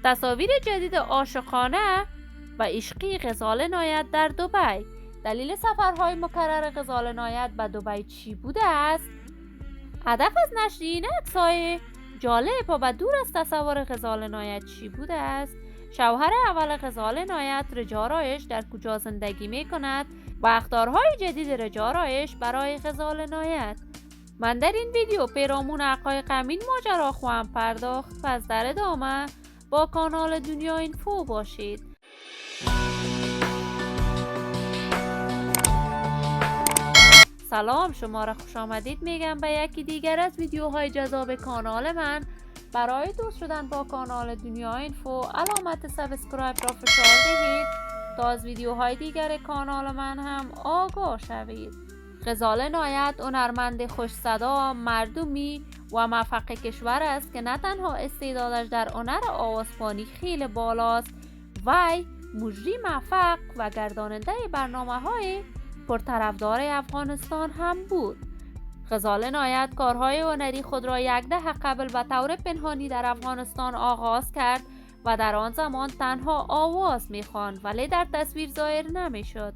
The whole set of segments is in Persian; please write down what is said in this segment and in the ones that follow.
تصاویر جدید عاشقانه و عشقی غزال نایت در دبی. دلیل سفرهای مکرر غزال نایت به دبی چی بوده است؟ هدف از نشر این عکس‌های جالب و به دور از تصور غزال نایت چی بوده است؟ شوهر اول غزال نایت رجا رایش در کجا زندگی می کند و اخطارهای جدید رجا رایش برای غزال نایت. من در این ویدیو پیرامون حقایق این ماجرا خواهم پرداخت. پس در ادامه با کانال دنیا اینفو باشید. سلام، شما را خوش آمدید میگم به یکی دیگر از ویدیوهای جذاب کانال من. برای دوست شدن با کانال دنیا اینفو علامت سابسکرایب را فشار دهید تا از ویدیوهای دیگر کانال من هم آگاه شوید. غزال نایت هنرمند خوش صدا، مردمی و موفق کشور است که نه تنها استعدادش در هنر آوازخوانی خیلی بالاست، وی مجری موفق و گرداننده برنامه‌های پرطرفدار افغانستان هم بود. غزال نایت کارهای هنری خود را یک دهه قبل به طور پنهانی در افغانستان آغاز کرد و در آن زمان تنها آواز می‌خواند ولی در تصویر ظاهر نمی‌شد.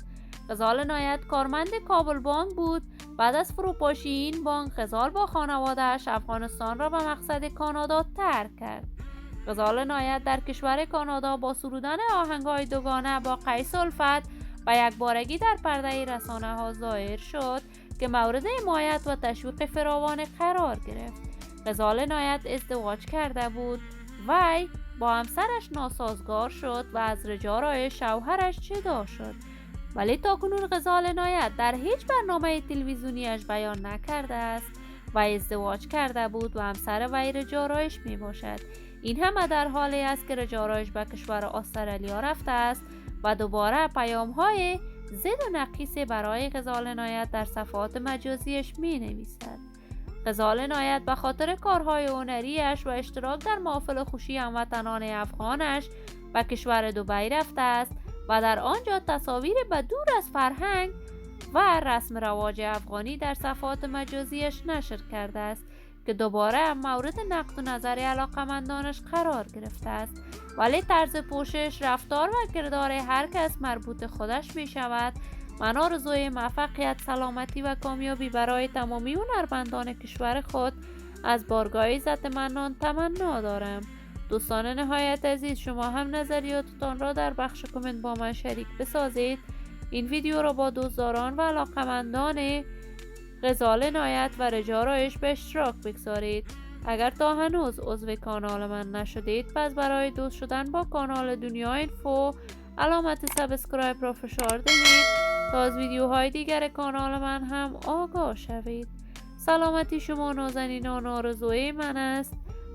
غزال نایت کارمند کابل بانک بود. بعد از فروپاشی این بانک، غزال با خانواده‌اش افغانستان را به مقصد کانادا ترک کرد. غزال نایت در کشور کانادا با سرودن آهنگ‌های دوگانه با قیس الفت و یک بارگی در پرده رسانه‌ها ظاهر شد که مورد حمایت و تشویق فراوان قرار گرفت. غزال نایت ازدواج کرده بود. وی با همسرش ناسازگار شد و از رجا رایش شوهرش جدا شد. ولی تاکنون غزال نایت در هیچ برنامه تلویزیونیش بیان نکرده است و ازدواج کرده بود و همسر وی رجا رایش می باشد. این همه در حالی است که رجا رایش به کشور استرالیا رفته است و دوباره پیام‌های ضد و نقیص برای غزال نایت در صفحات مجازیش می نویسد. غزال نایت به خاطر کارهای هنریش و اشتراک در محافل خوشی هموطنان افغانش به کشور دبی رفته است و در آنجا تصاویر به دور از فرهنگ و رسم رواج افغانی در صفحات مجازیش نشر کرده است که دوباره مورد نقد و نظر علاقمندانش قرار گرفته است. ولی طرز پوشش، رفتار و کردار هر کس مربوط خودش می شود. من آرزوی موفقیت، سلامتی و کامیابی برای تمامی هنرمندان کشور خود از بارگاه عزت منان تمنا دارم. دوستان نهایت عزیز، شما هم نظریاتتان را در بخش کامنت با من شریک بسازید. این ویدیو را با دوستداران و علاقمندان غزال نایت و رجا رایش به اشتراک بگذارید. اگر تا هنوز عضو کانال من نشدید، پس برای دوست شدن با کانال دنیا اینفو علامت سابسکرایب را فشار دهید تا از ویدیوهای دیگر کانال من هم آگاه شوید. سلامتی شما نازنینان آرزوی من است.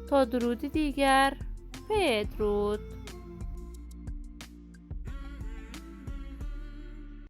تا درودی دیگر، بدرود.